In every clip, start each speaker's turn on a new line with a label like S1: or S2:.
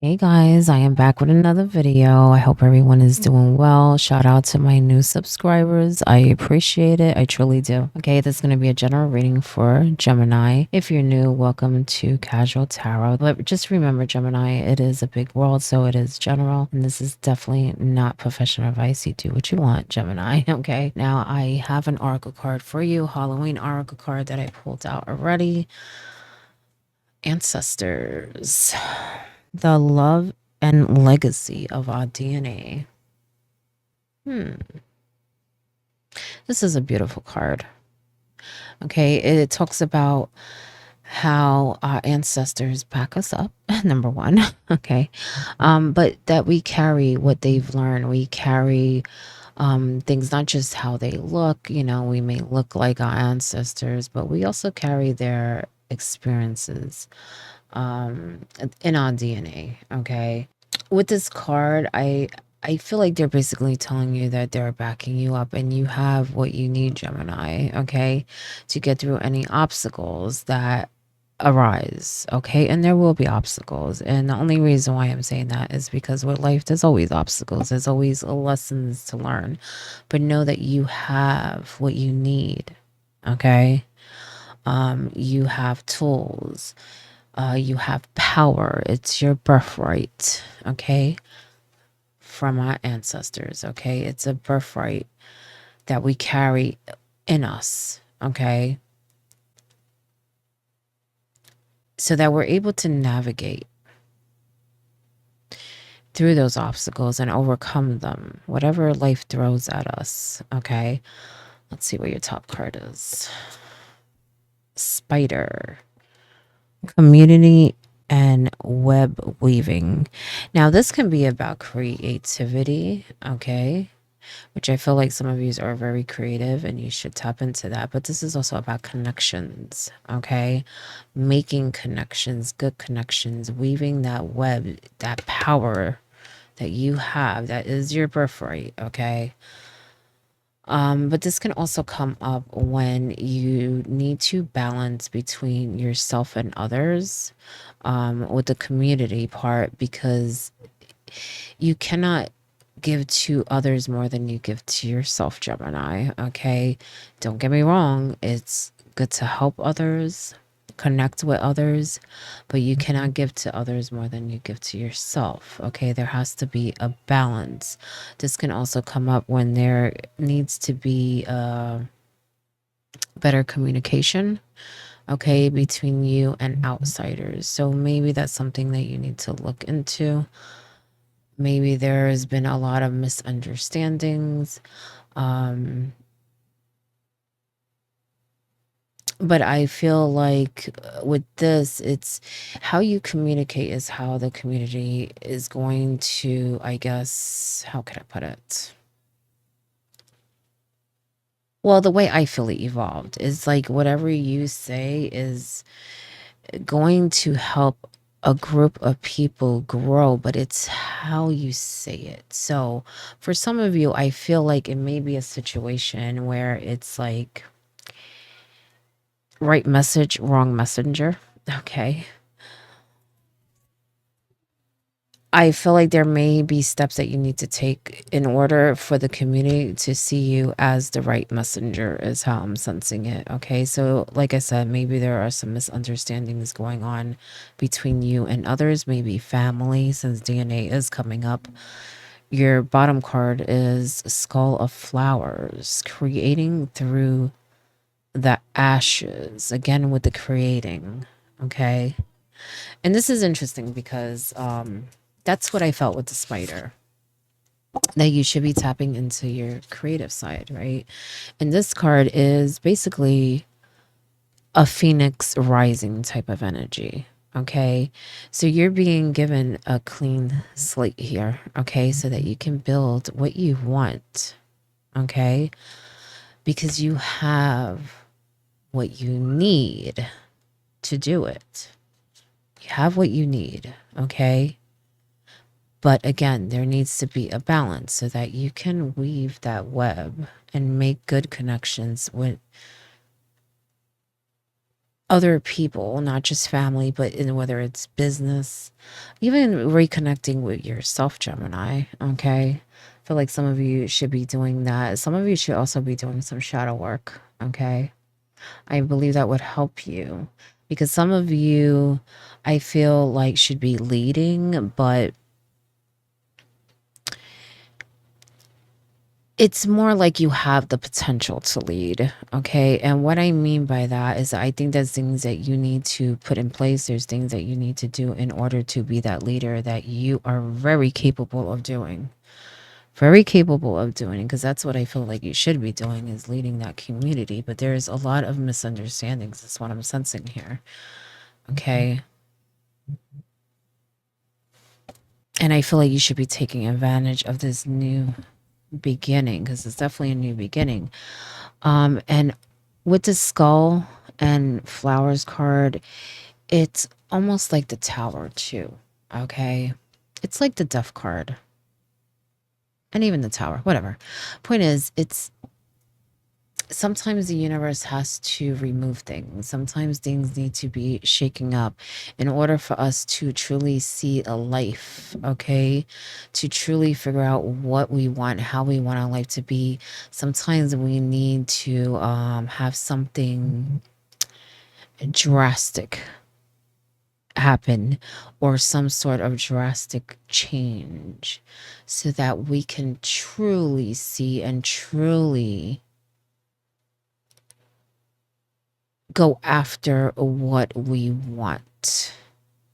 S1: Hey guys, I am back with another video. I hope everyone is doing well. Shout out to my new subscribers. I appreciate it. I truly do. Okay, this is going to be a general reading for Gemini. If you're new, welcome to Casual Tarot. But just remember, Gemini, it is a big world, so it is general. And this is definitely not professional advice. You do what you want, Gemini. Okay, now I have an oracle card for you, Halloween oracle card that I pulled out already. Ancestors. The love and legacy of our DNA. This is a beautiful card. Okay, it talks about how our ancestors back us up, number one. Okay, but that we carry what they've learned. We carry things, not just how they look. You know, we may look like our ancestors, but we also carry their experiences in our DNA. Okay, with this card, I feel like they're basically telling you that they're backing you up and you have what you need, Gemini, okay, to get through any obstacles that arise, okay? And there will be obstacles. And the only reason why I'm saying that is because with life, there's always obstacles, there's always lessons to learn. But know that you have what you need, okay? You have tools, you have power, it's your birthright, okay? From our ancestors, okay? It's a birthright that we carry in us, okay? So that we're able to navigate through those obstacles and overcome them, whatever life throws at us, okay? Let's see what your top card is. Spider. Community and web weaving. Now, this can be about creativity, okay? Which I feel like some of you are very creative and you should tap into that. But this is also about connections, okay? Making connections, good connections, weaving that web, that power that you have, that is your birthright, okay? But this can also come up when you need to balance between yourself and others, with the community part, because you cannot give to others more than you give to yourself, Gemini. Okay. Don't get me wrong. It's good to help others, connect with others, but you cannot give to others more than you give to yourself. Okay. There has to be a balance. This can also come up when there needs to be better communication, okay, between you and outsiders. So maybe that's something that you need to look into. Maybe there has been a lot of misunderstandings. But I feel like with this, it's how you communicate is how the community is going to, I guess, how can I put it? Well, the way I feel it evolved is like whatever you say is going to help a group of people grow, but it's how you say it. So for some of you, I feel like it may be a situation where it's like right message, wrong messenger. Okay. I feel like there may be steps that you need to take in order for the community to see you as the right messenger, is how I'm sensing it. Okay. So, like I said, maybe there are some misunderstandings going on between you and others, maybe family, since DNA is coming up. Your bottom card is Skull of Flowers, creating through the ashes, again with the creating. Okay. And this is interesting because that's what I felt with the spider, that you should be tapping into your creative side, right? And this card is basically a phoenix rising type of energy. Okay. So you're being given a clean slate here. Okay. So that you can build what you want. Okay. Because you have what you need to do it. You have what you need. Okay. But again, there needs to be a balance so that you can weave that web and make good connections with other people, not just family, but in whether it's business, even reconnecting with yourself, Gemini. Okay. I feel like some of you should be doing that. Some of you should also be doing some shadow work. Okay. I believe that would help you because some of you, I feel like, should be leading, but it's more like you have the potential to lead, okay? And what I mean by that is I think there's things that you need to put in place. There's things that you need to do in order to be that leader that you are very capable of doing. Very capable of doing, because that's what I feel like you should be doing, is leading that community. But there's a lot of misunderstandings. That's what I'm sensing here, okay? And I feel like you should be taking advantage of this new beginning, because it's definitely a new beginning. And with the skull and flowers card, it's almost like the tower too. Okay. It's like the death card. And even the tower, whatever. Point is, it's sometimes the universe has to remove things. Sometimes things need to be shaking up in order for us to truly see a life, okay? To truly figure out what we want, how we want our life to be. Sometimes we need to have something drastic happen, or some sort of drastic change, so that we can truly see and truly go after what we want.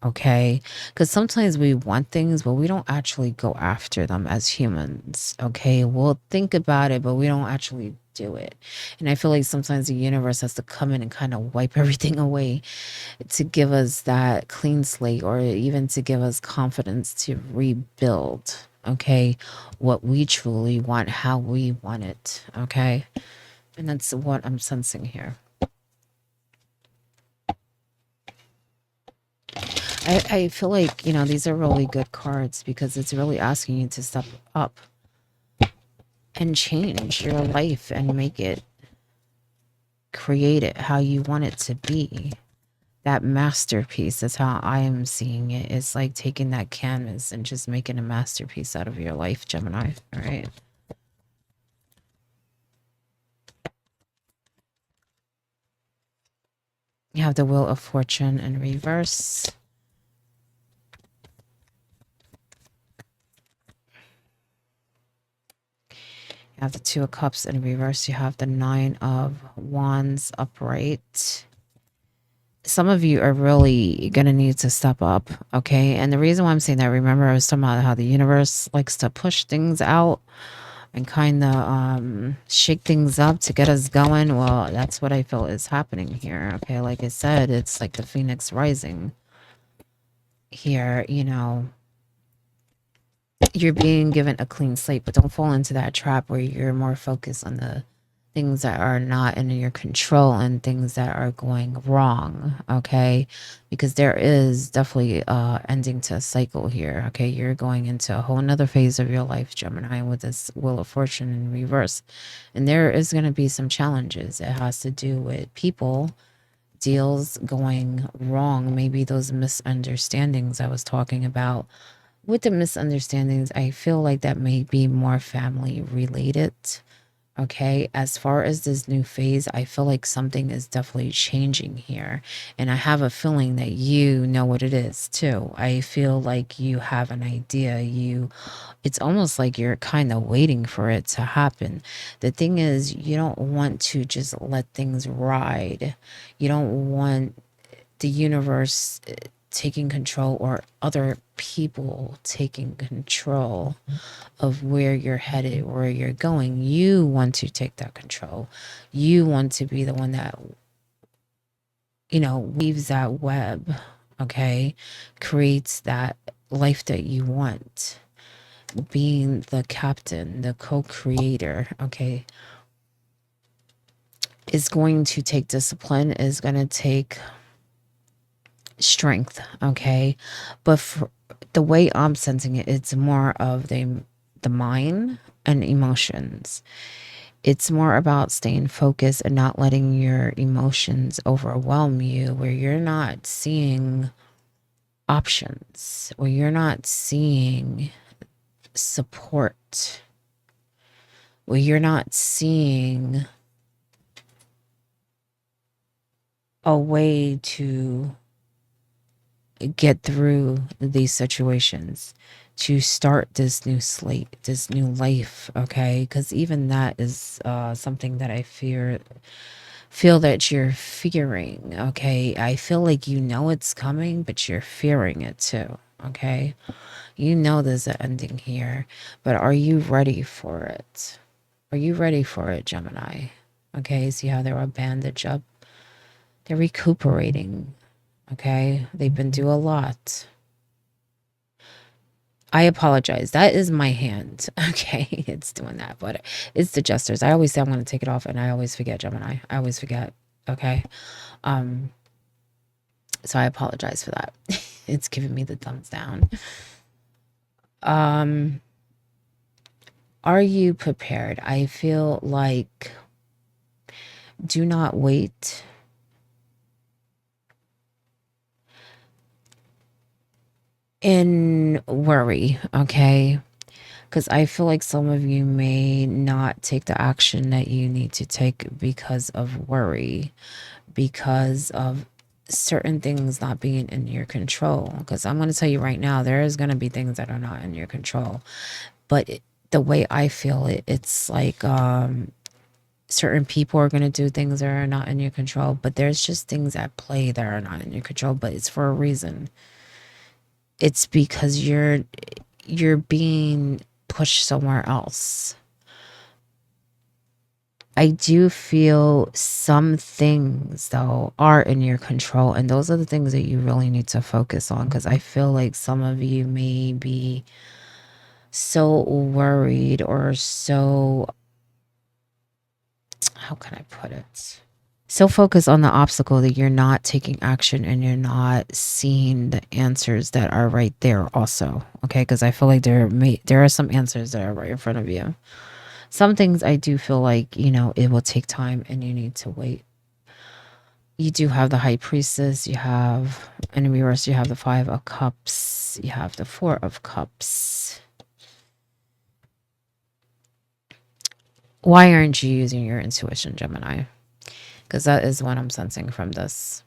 S1: Okay, because sometimes we want things, but we don't actually go after them as humans. Okay, we'll think about it, but we don't actually do it. And I feel like sometimes the universe has to come in and kind of wipe everything away to give us that clean slate, or even to give us confidence to rebuild, okay, what we truly want, how we want it. Okay, and that's what I'm sensing here. I feel like, these are really good cards because it's really asking you to step up and change your life and make it, create it how you want it to be. That masterpiece is how I am seeing it. It's like taking that canvas and just making a masterpiece out of your life, Gemini. All right. You have the Wheel of Fortune in reverse. You have the Two of Cups in reverse. You have the Nine of Wands upright. Some of you are really going to need to step up, okay? And the reason why I'm saying that, remember I was talking about how the universe likes to push things out and kind of shake things up to get us going. Well, that's what I feel is happening here, okay? Like I said, it's like the phoenix rising here. You're being given a clean slate, but don't fall into that trap where you're more focused on the things that are not in your control and things that are going wrong, okay? Because there is definitely ending to a cycle here, okay? You're going into a whole nother phase of your life, Gemini, with this Wheel of Fortune in reverse. And there is going to be some challenges. It has to do with people, deals going wrong, maybe those misunderstandings I was talking about. With the misunderstandings, I feel like that may be more family related. Okay, as far as this new phase, I feel like something is definitely changing here. And I have a feeling that you know what it is too. I feel like you have an idea. It's almost like you're kind of waiting for it to happen. The thing is, you don't want to just let things ride. You don't want the universe taking control, or other people taking control of where you're headed, where you're going. You want to take that control. You want to be the one that, weaves that web, okay? Creates that life that you want. Being the captain, the co-creator, okay? Is going to take discipline, is going to take strength, okay? But for the way I'm sensing it, it's more of the mind and emotions. It's more about staying focused and not letting your emotions overwhelm you, where you're not seeing options, where you're not seeing support, where you're not seeing a way to get through these situations, to start this new slate, this new life, okay? Because even that is something that I feel that you're fearing, okay? I feel like you know it's coming, but you're fearing it too, okay? You know there's an ending here, but are you ready for it? Are you ready for it, Gemini? Okay, see how they're all bandaged up? They're recuperating, okay? They've been through a lot. I apologize. That is my hand. Okay, it's doing that, but it's the gestures. I always say I'm going to take it off, and I always forget, Gemini. I always forget. Okay, so I apologize for that. It's giving me the thumbs down. Are you prepared? I feel like do not wait. In worry, okay? Because I feel like some of you may not take the action that you need to take because of worry, because of certain things not being in your control. Because I'm going to tell you right now, there is going to be things that are not in your control. But the way I feel it, it's like certain people are going to do things that are not in your control. But there's just things at play that are not in your control. But it's for a reason. It's because you're being pushed somewhere else. I do feel some things, though, are in your control. And those are the things that you really need to focus on. Because I feel like some of you may be so worried or so, how can I put it? So focused on the obstacle that you're not taking action and you're not seeing the answers that are right there also. Okay. Because I feel like there are some answers that are right in front of you. Some things I do feel like, it will take time and you need to wait. You do have the High Priestess, you have in reverse, you have the Five of Cups, you have the Four of Cups. Why aren't you using your intuition, Gemini? Because that is what I'm sensing from this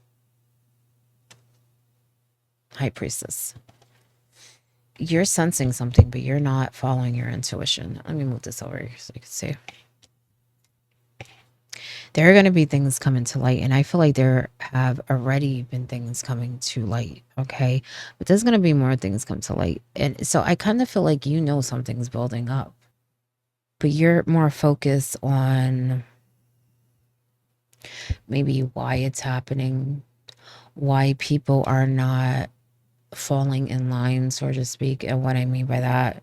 S1: High Priestess. You're sensing something, but you're not following your intuition. Let me move this over so you can see. There are going to be things coming to light, and I feel like there have already been things coming to light, okay? But there's going to be more things come to light. And so I kind of feel like something's building up. But you're more focused on maybe why it's happening, why people are not falling in line, so to speak. And what I mean by that,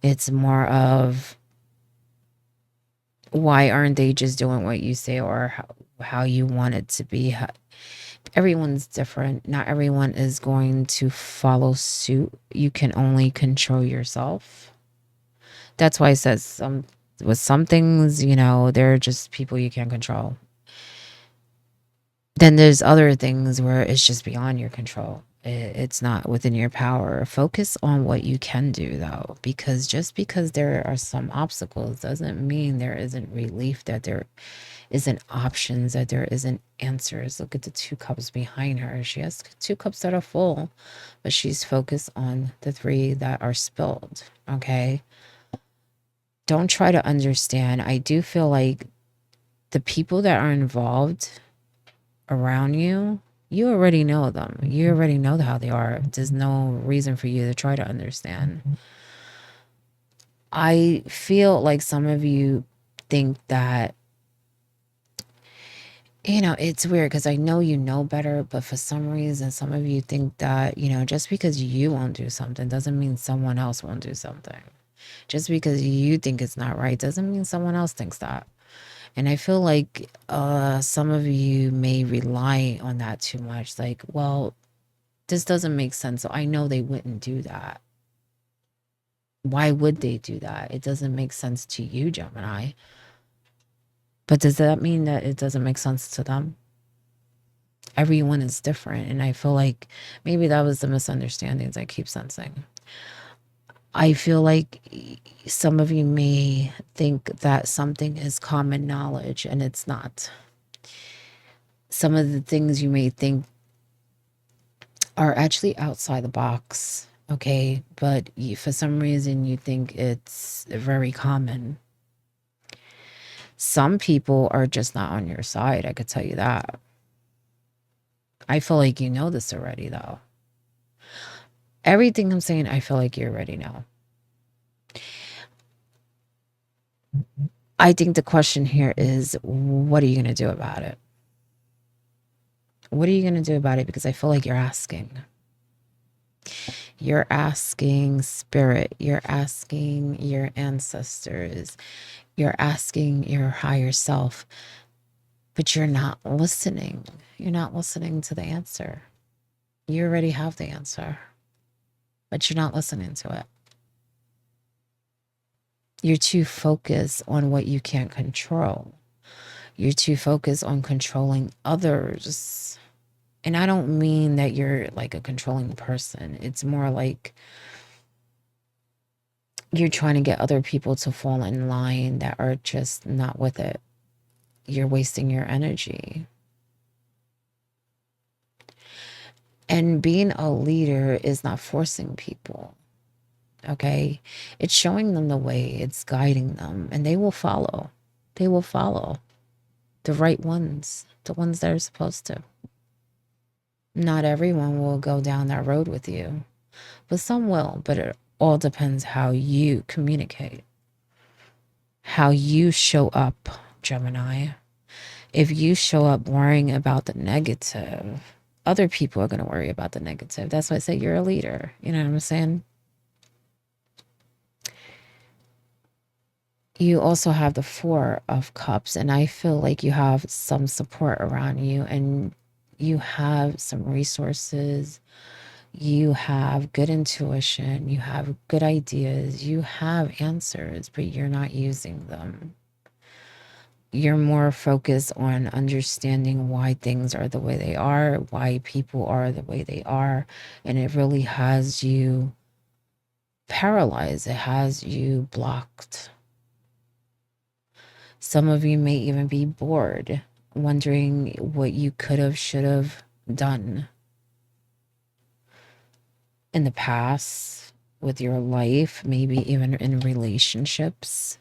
S1: it's more of why aren't they just doing what you say or how you want it to be? Everyone's different. Not everyone is going to follow suit. You can only control yourself. That's why it says with some things, they're just people you can't control. Then there's other things where it's just beyond your control. It's not within your power. Focus on what you can do, though, because just because there are some obstacles doesn't mean there isn't relief, that there isn't options, that there isn't answers. Look at the 2 cups behind her. She has 2 cups that are full, but she's focused on the 3 that are spilled, okay? Don't try to understand. I do feel like the people that are involved around you, you already know them. You already know how they are. There's no reason for you to try to understand. I feel like some of you think that, it's weird because I know you know better, but for some reason, some of you think that, just because you won't do something doesn't mean someone else won't do something. Just because you think it's not right doesn't mean someone else thinks that. And I feel like some of you may rely on that too much. Like, well, this doesn't make sense. So I know they wouldn't do that. Why would they do that? It doesn't make sense to you, Gemini. But does that mean that it doesn't make sense to them? Everyone is different. And I feel like maybe that was the misunderstandings I keep sensing. I feel like some of you may think that something is common knowledge and it's not. Some of the things you may think are actually outside the box, okay? But for some reason, you think it's very common. Some people are just not on your side, I could tell you that. I feel like you know this already, though. Everything I'm saying, I feel like you already know. I think the question here is, what are you going to do about it? What are you going to do about it? Because I feel like you're asking. You're asking spirit. You're asking your ancestors. You're asking your higher self. But you're not listening. You're not listening to the answer. You already have the answer. But you're not listening to it. You're too focused on what you can't control. You're too focused on controlling others. And I don't mean that you're like a controlling person. It's more like you're trying to get other people to fall in line that are just not with it. You're wasting your energy. And being a leader is not forcing people. Okay? It's showing them the way, it's guiding them, and they will follow. They will follow the right ones, the ones that are supposed to. Not everyone will go down that road with you, but some will. But it all depends how you communicate, how you show up, Gemini. If you show up worrying about the negative, other people are going to worry about the negative. That's why I say you're a leader. You know what I'm saying? You also have the Four of Cups, and I feel like you have some support around you, and you have some resources. You have good intuition. You have good ideas. You have answers, but you're not using them. You're more focused on understanding why things are the way they are, why people are the way they are, and it really has you paralyzed. It has you blocked. Some of you may even be bored, wondering what you could have, should have done in the past with your life, maybe even in relationships.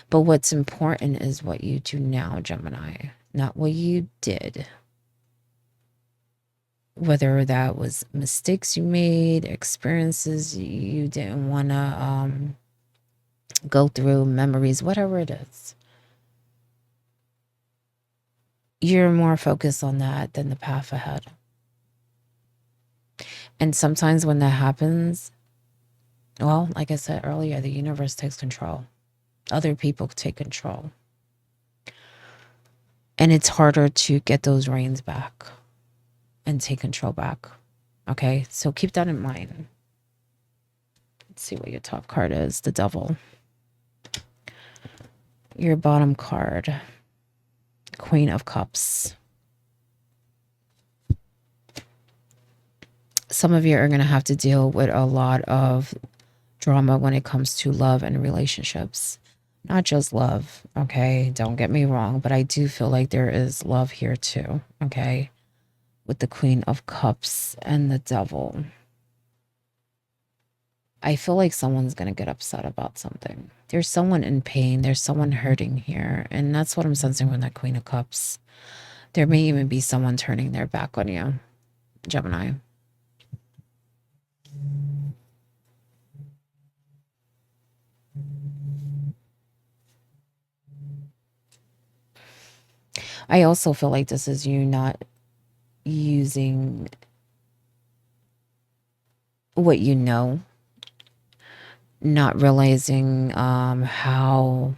S1: But what's important is what you do now, Gemini, not what you did. Whether that was mistakes you made, experiences you didn't want to go through, memories, whatever it is. You're more focused on that than the path ahead. And sometimes when that happens, well, like I said earlier, the universe takes control. Other people take control. And it's harder to get those reins back and take control back. Okay, so keep that in mind. Let's see what your top card is. The Devil. Your bottom card. Queen of Cups. Some of you are going to have to deal with a lot of drama when it comes to love and relationships. Not just love, okay? Don't get me wrong, but I do feel like there is love here too, okay? With the Queen of Cups and the Devil. I feel like someone's going to get upset about something. There's someone in pain. There's someone hurting here. And that's what I'm sensing with that Queen of Cups. There may even be someone turning their back on you, Gemini. I also feel like this is you not using what you know, not realizing how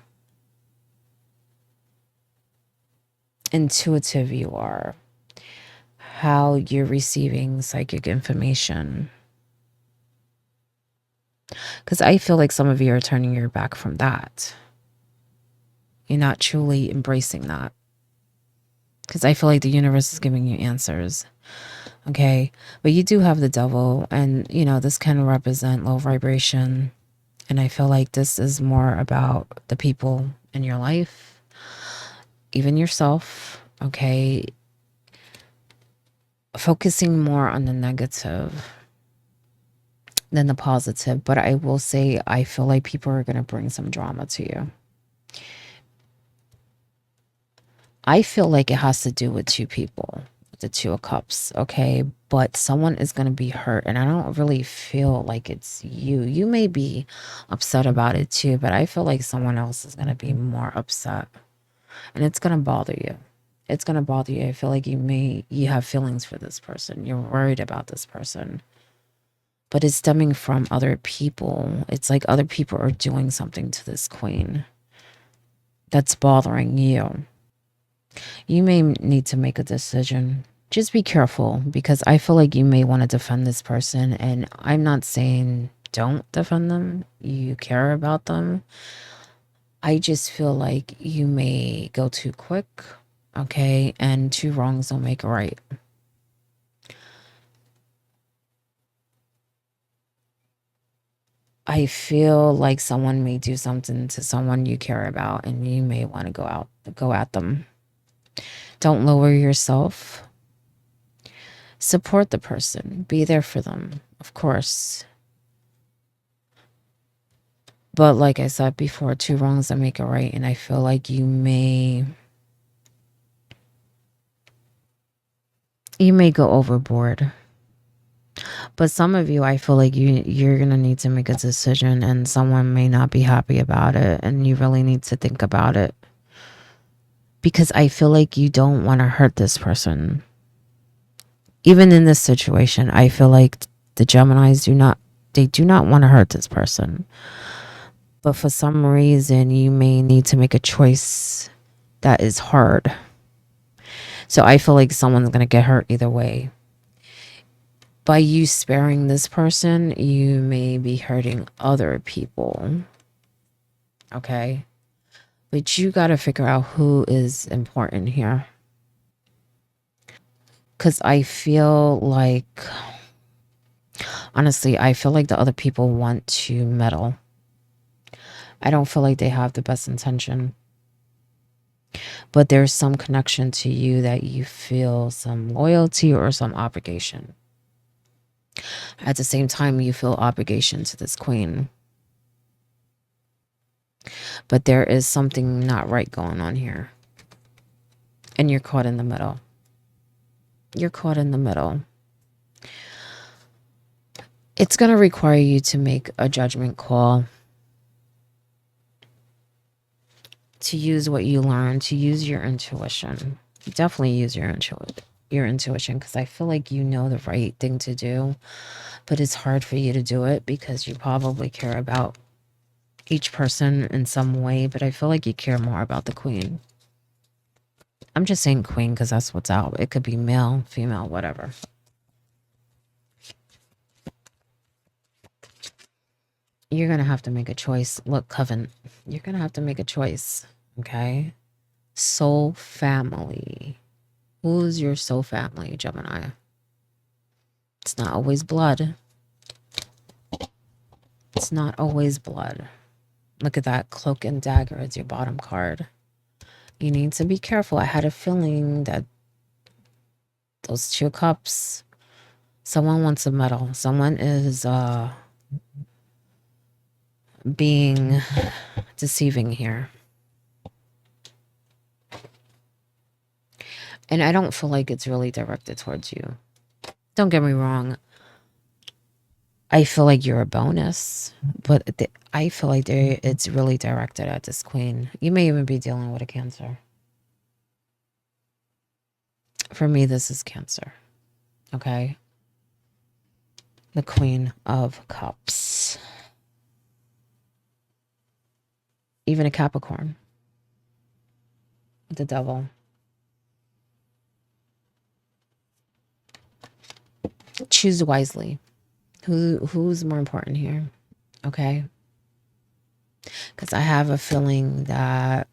S1: intuitive you are, how you're receiving psychic information. Because I feel like some of you are turning your back from that. You're not truly embracing that. Because I feel like the universe is giving you answers. Okay. But you do have the devil, and this can represent low vibration. And I feel like this is more about the people in your life, even yourself. Okay. Focusing more on the negative than the positive. But I will say, I feel like people are going to bring some drama to you. I feel like it has to do with two people, the Two of Cups, okay? But someone is going to be hurt, and I don't really feel like it's you. You may be upset about it too, but I feel like someone else is going to be more upset, and it's going to bother you. It's going to bother you. I feel like you have feelings for this person. You're worried about this person, but it's stemming from other people. It's like other people are doing something to this queen that's bothering you. You may need to make a decision. Just be careful, because I feel like you may want to defend this person, and I'm not saying don't defend them. You care about them. I just feel like you may go too quick, okay? And two wrongs don't make a right. I feel like someone may do something to someone you care about, and you may want to go at them. Don't lower yourself. Support the person. Be there for them, of course. But like I said before, two wrongs don't make a right. And I feel like you may go overboard. But some of you, I feel like you're going to need to make a decision, and someone may not be happy about it. And you really need to think about it. Because I feel like you don't want to hurt this person. Even in this situation, I feel like the Geminis do not want to hurt this person. But for some reason, you may need to make a choice that is hard. So I feel like someone's going to get hurt either way. By you sparing this person, you may be hurting other people. Okay? But you got to figure out who is important here. Because I feel like, honestly, I feel like the other people want to meddle. I don't feel like they have the best intention. But there's some connection to you that you feel some loyalty or some obligation. At the same time, you feel obligation to this queen. But there is something not right going on here. And you're caught in the middle. You're caught in the middle. It's going to require you to make a judgment call. To use what you learn, to use your intuition. Definitely use your intuition, because I feel like you know the right thing to do. But it's hard for you to do it because you probably care about each person in some way. But I feel like you care more about the queen. I'm just saying queen because that's what's out. It could be male, female, whatever. You're going to have to make a choice. Look, Coven, you're going to have to make a choice, okay? Soul family. Who's your soul family, Gemini? It's not always blood. It's not always blood. Look at that. Cloak and dagger is your bottom card. You need to be careful. I had a feeling that those two cups, someone wants to meddle. Someone is being deceiving here. And I don't feel like it's really directed towards you. Don't get me wrong. I feel like you're a bonus, but I feel like it's really directed at this queen. You may even be dealing with a Cancer. For me, this is Cancer. Okay? The Queen of Cups. Even a Capricorn. The Devil. Choose wisely. Who's more important here? Okay? Because I have a feeling that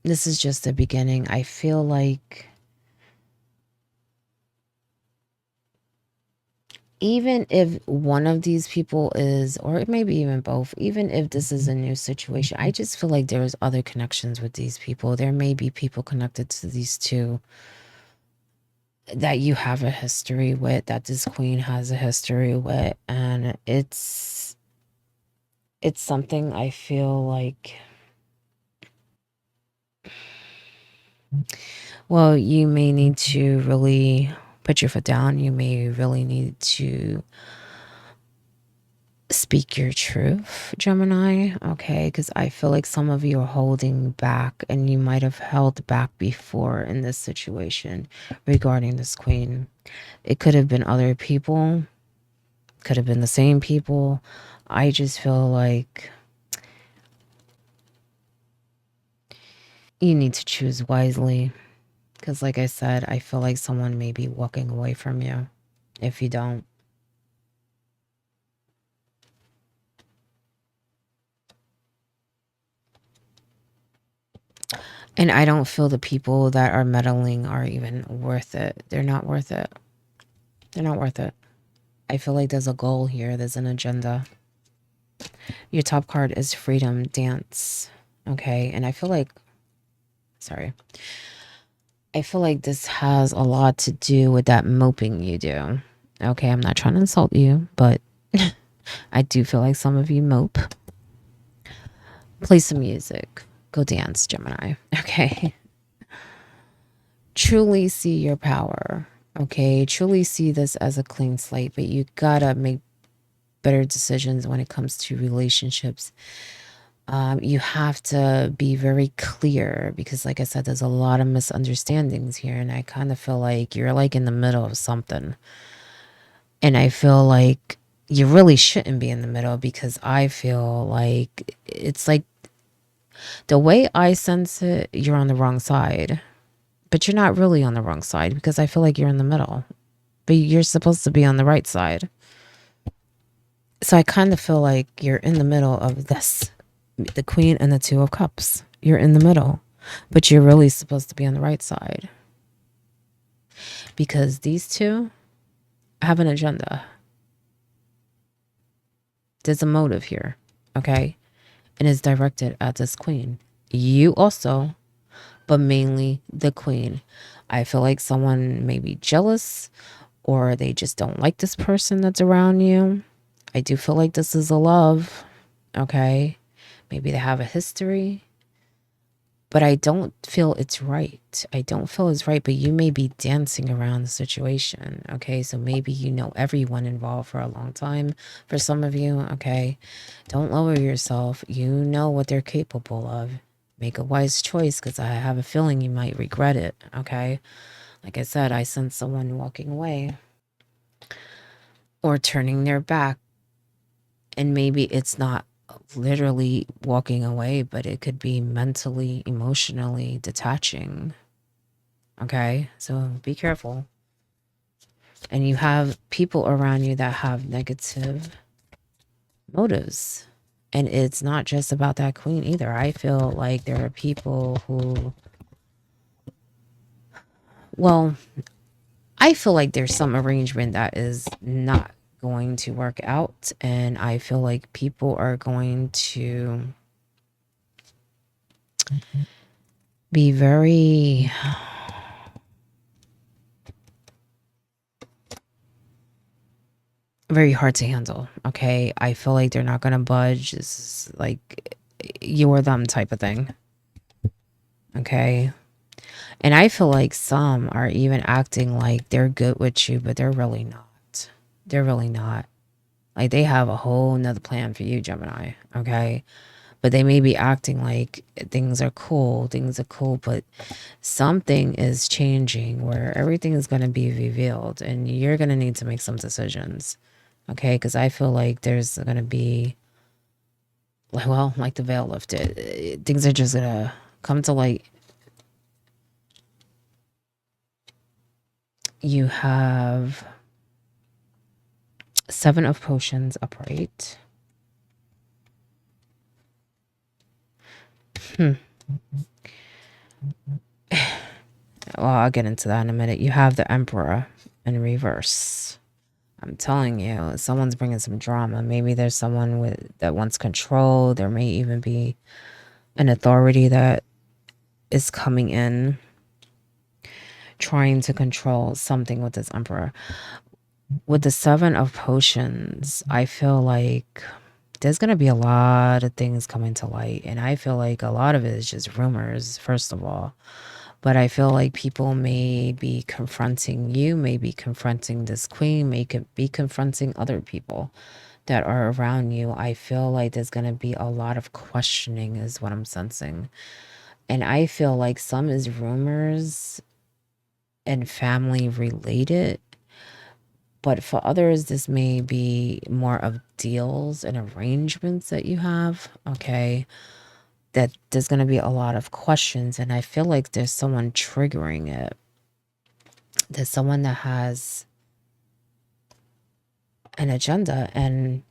S1: this is just the beginning. I feel like even if one of these people is, or maybe even both, even if this is a new situation, I just feel like there's other connections with these people. There may be people connected to these two that you have a history with, that this queen has a history with, and it's something I feel like, well, you may need to really put your foot down. You may really need to speak your truth, Gemini, okay? Because I feel like some of you are holding back, and you might have held back before in this situation regarding this queen. It could have been other people, could have been the same people. I just feel like you need to choose wisely. Because, like I said, I feel like someone may be walking away from you if you don't. And I don't feel the people that are meddling are even worth it. They're not worth it. They're not worth it. I feel like there's a goal here, there's an agenda. Your top card is freedom dance. Okay. And I feel like, sorry, I feel like this has a lot to do with that moping you do. Okay. I'm not trying to insult you, but I do feel like some of you mope. Play some music. Go dance, Gemini. Okay. Truly see your power. Okay. Truly see this as a clean slate, but you gotta make better decisions when it comes to relationships. You have to be very clear because, like I said, there's a lot of misunderstandings here, and I kind of feel like you're like in the middle of something. And I feel like you really shouldn't be in the middle because I feel like it's like the way I sense it, you're on the wrong side, but you're not really on the wrong side because I feel like you're in the middle, but you're supposed to be on the right side. So I kind of feel like you're in the middle of this, the Queen and the Two of Cups. You're in the middle, but you're really supposed to be on the right side because these two have an agenda. There's a motive here, okay? And it's directed at this queen. You also, but mainly the queen. I feel like someone may be jealous or they just don't like this person that's around you. I do feel like this is a love, okay? Maybe they have a history, but I don't feel it's right. I don't feel it's right, but you may be dancing around the situation, okay? So maybe you know everyone involved for a long time. For some of you, okay? Don't lower yourself. You know what they're capable of. Make a wise choice because I have a feeling you might regret it, okay? Like I said, I sense someone walking away or turning their back, and maybe it's not literally walking away, but it could be mentally, emotionally detaching. Okay, so be careful. And you have people around you that have negative motives. And it's not just about that queen either. I feel like there are people who, well, I feel like there's some arrangement that is not going to work out. And I feel like people are going to be very hard to handle. Okay. I feel like they're not going to budge. This is like you or them type of thing. Okay. And I feel like some are even acting like they're good with you, but they're really not. They're really not. Like they have a whole nother plan for you, Gemini. Okay. But they may be acting like things are cool. Things are cool. But something is changing where everything is going to be revealed and you're going to need to make some decisions. Okay. Because I feel like there's going to be, well, like the veil lifted. Things are just going to come to light. You have Seven of Potions upright. Well, I'll get into that in a minute. You have the Emperor in reverse. I'm telling you, someone's bringing some drama. Maybe there's someone that wants control. There may even be an authority that is coming in trying to control something with this Emperor. With the Seven of Potions, I feel like there's going to be a lot of things coming to light. And I feel like a lot of it is just rumors, first of all. But I feel like people may be confronting you, may be confronting this queen, may be confronting other people that are around you. I feel like there's going to be a lot of questioning, is what I'm sensing. And I feel like some is rumors and family related. But for others, this may be more of deals and arrangements that you have. Okay. That there's going to be a lot of questions. And I feel like there's someone triggering it. There's someone that has an agenda and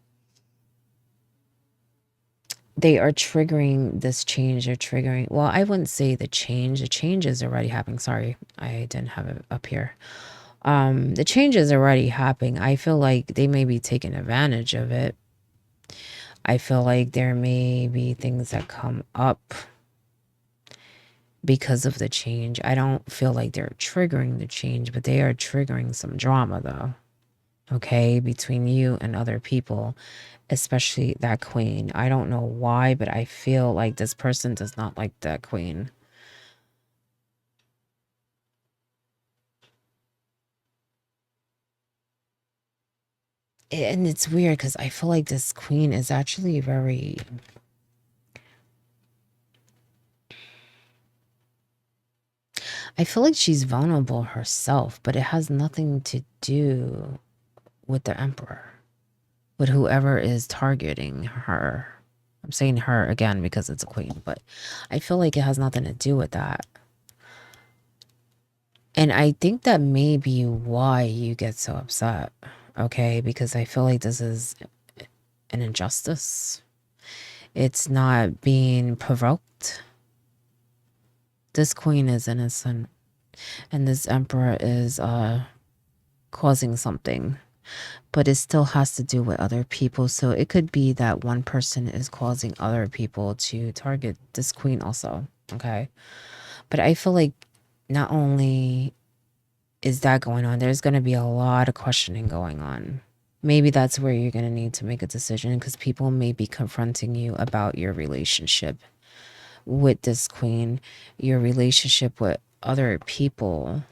S1: they are triggering this change. They're triggering, well, I wouldn't say the change. The change is already happening. Sorry, I didn't have it up here. The change is already happening. I feel like they may be taking advantage of it. I feel like there may be things that come up because of the change. I don't feel like they're triggering the change, but they are triggering some drama though. Okay, between you and other people, especially that queen. I don't know why, but I feel like this person does not like that queen. And it's weird because I feel like this queen is actually very, I feel like she's vulnerable herself, but it has nothing to do with the emperor, with whoever is targeting her. I'm saying her again because it's a queen, but I feel like it has nothing to do with that. And I think that may be why you get so upset, okay? Because I feel like this is an injustice. It's not being provoked. This queen is innocent, and this emperor is causing something, but it still has to do with other people. So it could be that one person is causing other people to target this queen also, okay? But I feel like not only is that going on, there's going to be a lot of questioning going on. Maybe that's where you're going to need to make a decision because people may be confronting you about your relationship with this queen, your relationship with other people,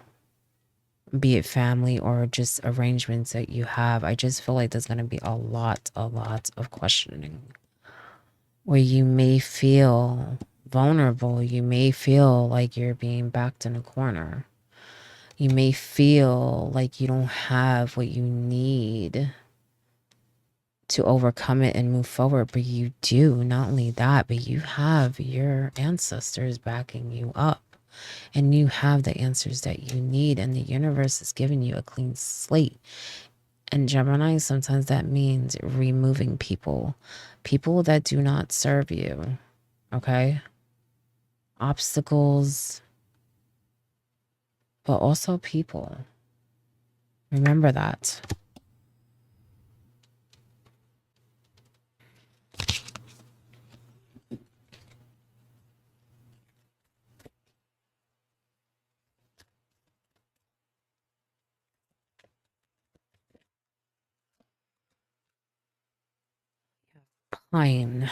S1: be it family or just arrangements that you have. I just feel like there's going to be a lot of questioning where you may feel vulnerable. You may feel like you're being backed in a corner. You may feel like you don't have what you need to overcome it and move forward, but you do. Not only that, but you have your ancestors backing you up and you have the answers that you need, and the universe is giving you a clean slate. And Gemini, sometimes that means removing people that do not serve you, okay? Obstacles, but also people. Remember that. Fine.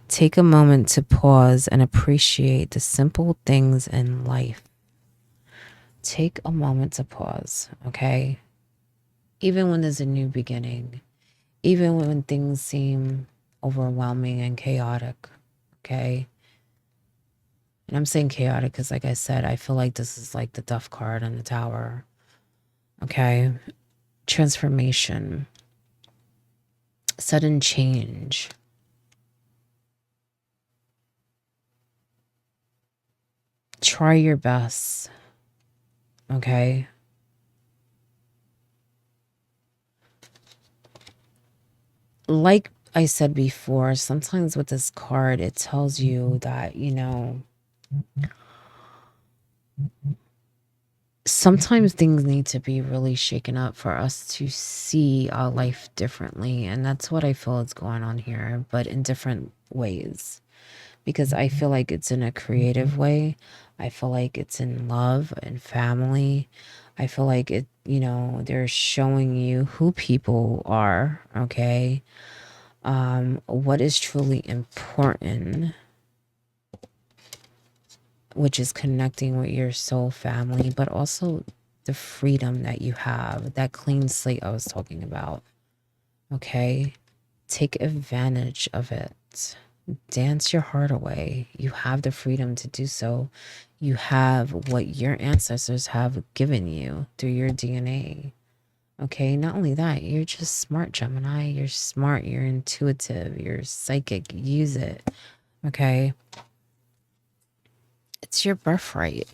S1: Take a moment to pause and appreciate the simple things in life. Take a moment to pause, okay? Even when there's a new beginning, even when things seem overwhelming and chaotic, okay? And I'm saying chaotic because, like I said, I feel like this is like the Death card on the tower, okay? Transformation, sudden change. Try your best, okay? Like I said before, sometimes with this card, it tells you that, sometimes things need to be really shaken up for us to see our life differently. And that's what I feel is going on here, but in different ways. Because I feel like it's in a creative way. I feel like it's in love and family. I feel like they're showing you who people are, okay? What is truly important, which is connecting with your soul family, but also the freedom that you have, that clean slate I was talking about. Okay? Take advantage of it. Dance your heart away. You have the freedom to do so. You have what your ancestors have given you through your DNA. Okay? Not only that, you're just smart, Gemini. You're smart. You're intuitive. You're psychic. Use it. Okay? It's your birthright.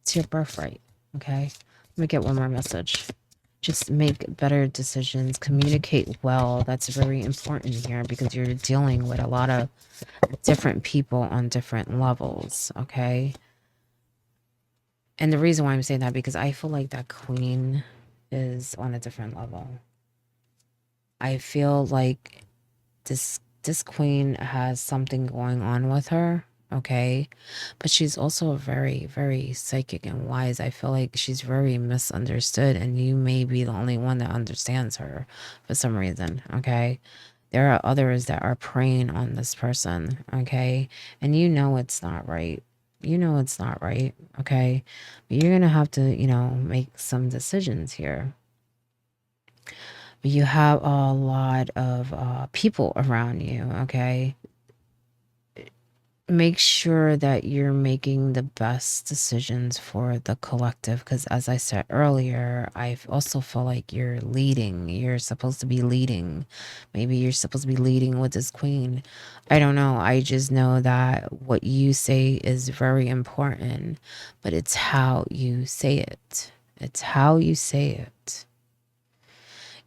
S1: It's your birthright. Okay? Let me get one more message. Just make better decisions. Communicate well. That's very important here because you're dealing with a lot of different people on different levels. Okay? And the reason why I'm saying that, because I feel like that queen is on a different level. I feel like this queen has something going on with her, okay? But she's also very, very psychic and wise. I feel like she's very misunderstood, and you may be the only one that understands her for some reason, okay? There are others that are preying on this person, okay? And you know it's not right. You know it's not right, okay? But you're gonna have to, make some decisions here. But you have a lot of people around you, okay? Make sure that you're making the best decisions for the collective, because as I said earlier, I also feel like you're leading. You're supposed to be leading. Maybe you're supposed to be leading with this queen. I don't know. I just know that what you say is very important, but it's how you say it. It's how you say it.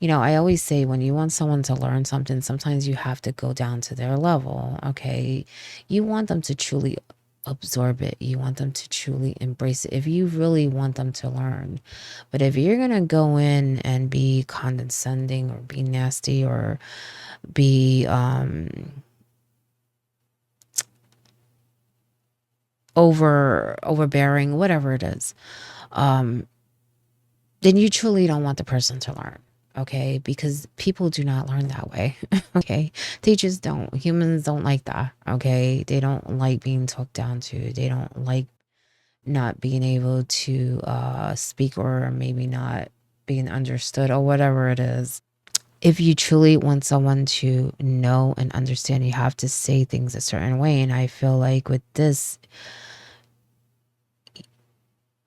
S1: I always say when you want someone to learn something, sometimes you have to go down to their level, okay? You want them to truly absorb it. You want them to truly embrace it if you really want them to learn. But if you're going to go in and be condescending or be nasty or be overbearing, whatever it is, then you truly don't want the person to learn. Okay, because people do not learn that way. Okay, they just don't. Humans don't like that. Okay, they don't like being talked down to. They don't like not being able to speak, or maybe not being understood, or whatever it is. If you truly want someone to know and understand, you have to say things a certain way. And I feel like with this,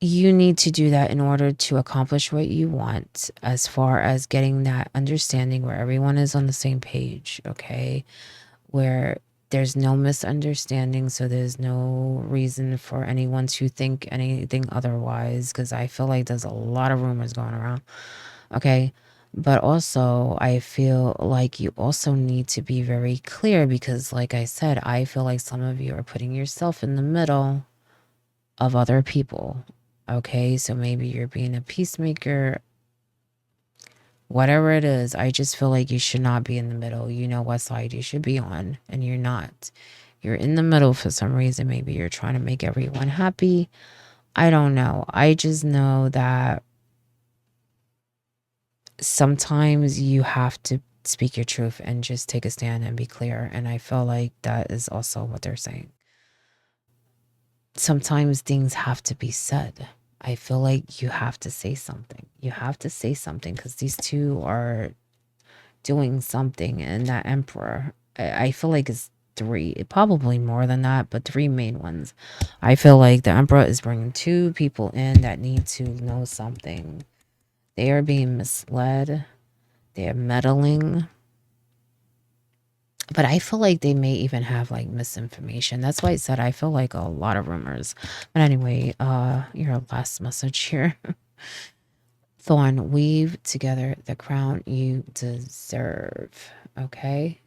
S1: you need to do that in order to accomplish what you want, as far as getting that understanding where everyone is on the same page, okay? Where there's no misunderstanding, so there's no reason for anyone to think anything otherwise, because I feel like there's a lot of rumors going around, okay? But also, I feel like you also need to be very clear because, like I said, I feel like some of you are putting yourself in the middle of other people. Okay, so maybe you're being a peacemaker, whatever it is. I just feel like you should not be in the middle. You know what side you should be on, and you're not. You're in the middle for some reason. Maybe you're trying to make everyone happy. I don't know. I just know that sometimes you have to speak your truth and just take a stand and be clear. And I feel like that is also what they're saying. Sometimes things have to be said. I feel like you have to say something. You have to say something because these two are doing something. And that emperor, I feel like it's three, probably more than that, but three main ones. I feel like the emperor is bringing two people in that need to know something. They are being misled. They are meddling. But I feel like they may even have like misinformation. That's why I said I feel like a lot of rumors. But anyway, your last message here. Thorn, weave together the crown you deserve. Okay?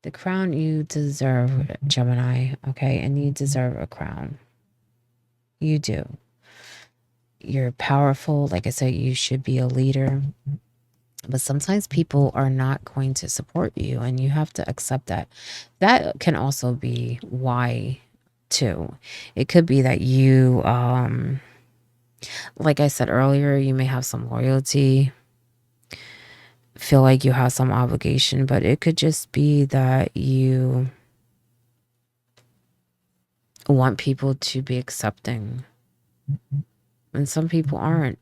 S1: The crown you deserve, Gemini, okay? And you deserve a crown. You do. You're powerful. Like I said, you should be a leader. But sometimes people are not going to support you, and you have to accept that. That can also be why, too. It could be that you, like I said earlier, you may have some loyalty, feel like you have some obligation, but it could just be that you want people to be accepting, and some people aren't.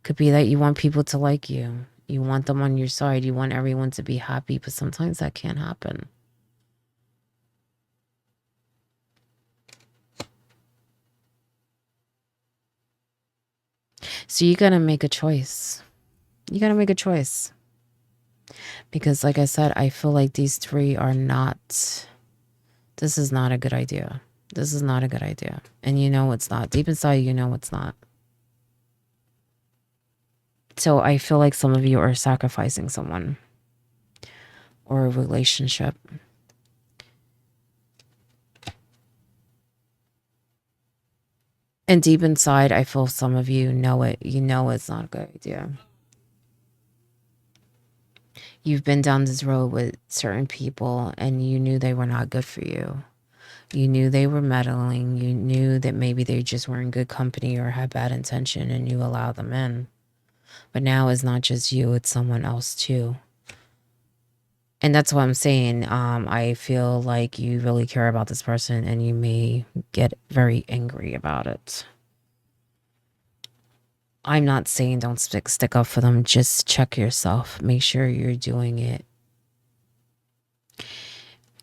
S1: Could be that you want people to like you. You want them on your side. You want everyone to be happy, but sometimes that can't happen. So you gotta make a choice. You gotta make a choice. Because, like I said, I feel like these three are not, this is not a good idea. This is not a good idea. And you know it's not. Deep inside, you know it's not. So I feel like some of you are sacrificing someone or a relationship. And deep inside, I feel some of you know it. You know it's not a good idea. You've been down this road with certain people and you knew they were not good for you. You knew they were meddling. You knew that maybe they just were in good company or had bad intention and you allowed them in. But now it's not just you, it's someone else too. And that's what I'm saying. I feel like you really care about this person and you may get very angry about it. I'm not saying don't stick up for them. Just check yourself. Make sure you're doing it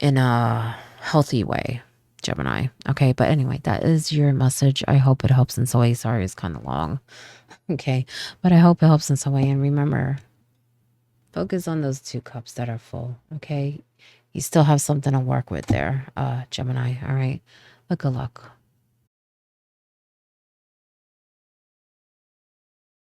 S1: in a healthy way, Gemini. Okay, but anyway, that is your message. I hope it helps in some way. Sorry, it's kind of long. Okay, but I hope it helps in some way. And remember, focus on those 2 cups that are full. Okay, you still have something to work with there, Gemini. All right, but good luck.